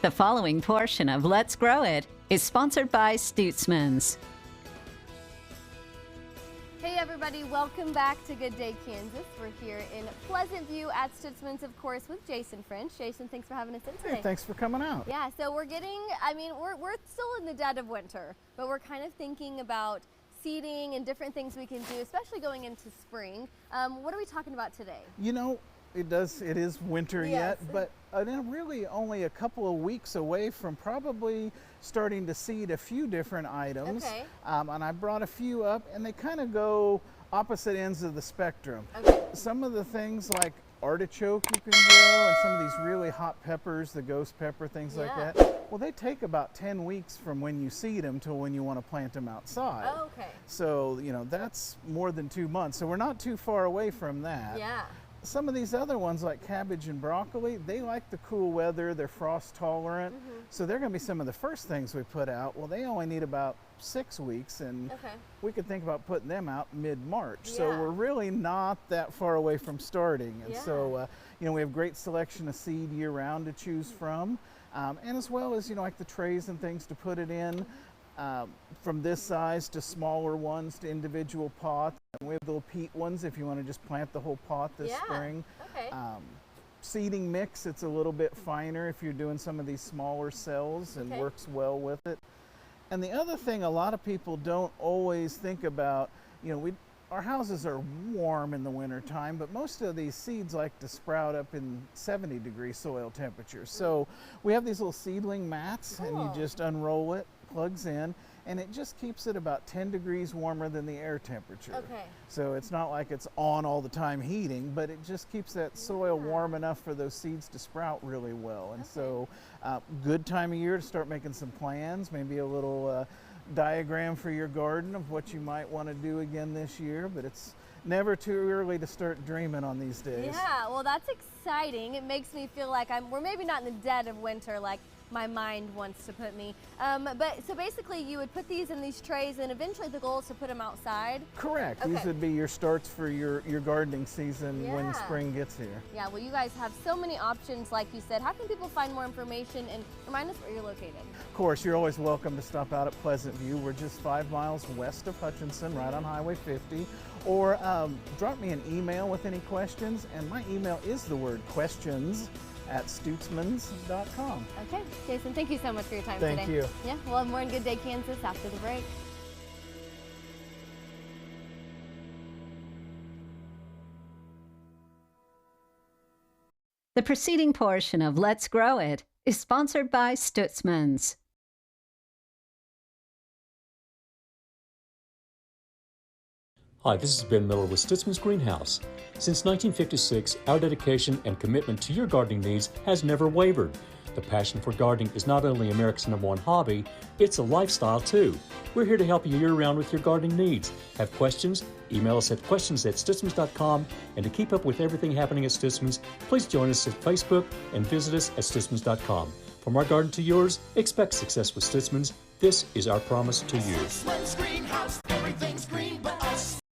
The following portion of Let's Grow It is sponsored by Stutzman's. Hey everybody, welcome back to Good Day Kansas. We're here in Pleasant View at Stutzman's, of course, with Jason French. Jason, thanks for having us in today. Hey, thanks for coming out. Yeah, so we're still in the dead of winter, but we're kind of thinking about seeding and different things we can do, especially going into spring. What are we talking about today? You know, it is winter Yes. yet, but really only a couple of weeks away from probably starting to seed a few different items. Okay. And I brought a few up, and they kind of go opposite ends of the spectrum. Okay. Some of the things like artichoke you can grow, and some of these really hot peppers, the ghost pepper, things like Yeah. that. Well, they take about 10 weeks from when you seed them till when you want to plant them outside. Oh, okay. So, you know, that's more than 2 months. So we're not too far away from that. Yeah. Some of these other ones like cabbage and broccoli, they like the cool weather, they're frost tolerant. So they're gonna be some of the first things we put out. Well, they only need about 6 weeks, and Okay. we could think about putting them out mid-March. So Yeah. we're really not that far away from starting. And Yeah. so, you know, we have great selection of seed year round to choose from. And as well as, you know, like the trays and things to put it in. From this size to smaller ones to individual pots. And we have little peat ones if you want to just plant the whole pot this Yeah. spring. Okay. Seeding mix, it's a little bit finer if you're doing some of these smaller cells, and Okay. works well with it. And the other thing a lot of people don't always think about, you know, our houses are warm in the winter time, but most of these seeds like to sprout up in 70-degree soil temperatures. So we have these little seedling mats, and you Cool. just unroll it, plugs in, and it just keeps it about 10 degrees warmer than the air temperature. Okay. So it's not like it's on all the time heating, but it just keeps that soil warm enough for those seeds to sprout really well. And so good time of year to start making some plans, maybe a little diagram for your garden of what you might want to do again this year, but it's never too early to start dreaming on these days. Yeah, well, that's exciting. It makes me feel like we're maybe not in the dead of winter like my mind wants to put me. But so basically you would put these in these trays, and eventually the goal is to put them outside? Correct. Okay. These would be your starts for your gardening season Yeah. when spring gets here. Yeah, well, you guys have so many options, like you said. How can people find more information, and remind us where you're located? Of course, you're always welcome to stop out at Pleasant View. We're just 5 miles west of Hutchinson, right on Highway 50. Or drop me an email with any questions, and my email is the word questions@stutzmans.com. Okay, Jason, thank you so much for your time Thank today. you. Yeah, we'll have more in Good Day Kansas after the break. The preceding portion of Let's Grow It is sponsored by Stutzman's. Hi, this is Ben Miller with Stutzman's Greenhouse. Since 1956, our dedication and commitment to your gardening needs has never wavered. The passion for gardening is not only America's #1 hobby, it's a lifestyle too. We're here to help you year-round with your gardening needs. Have questions? Email us at questions@stutzmans.com. And to keep up with everything happening at Stutzman's, please join us at Facebook and visit us at stutzmans.com. From our garden to yours, expect success with Stutzman's. This is our promise to you.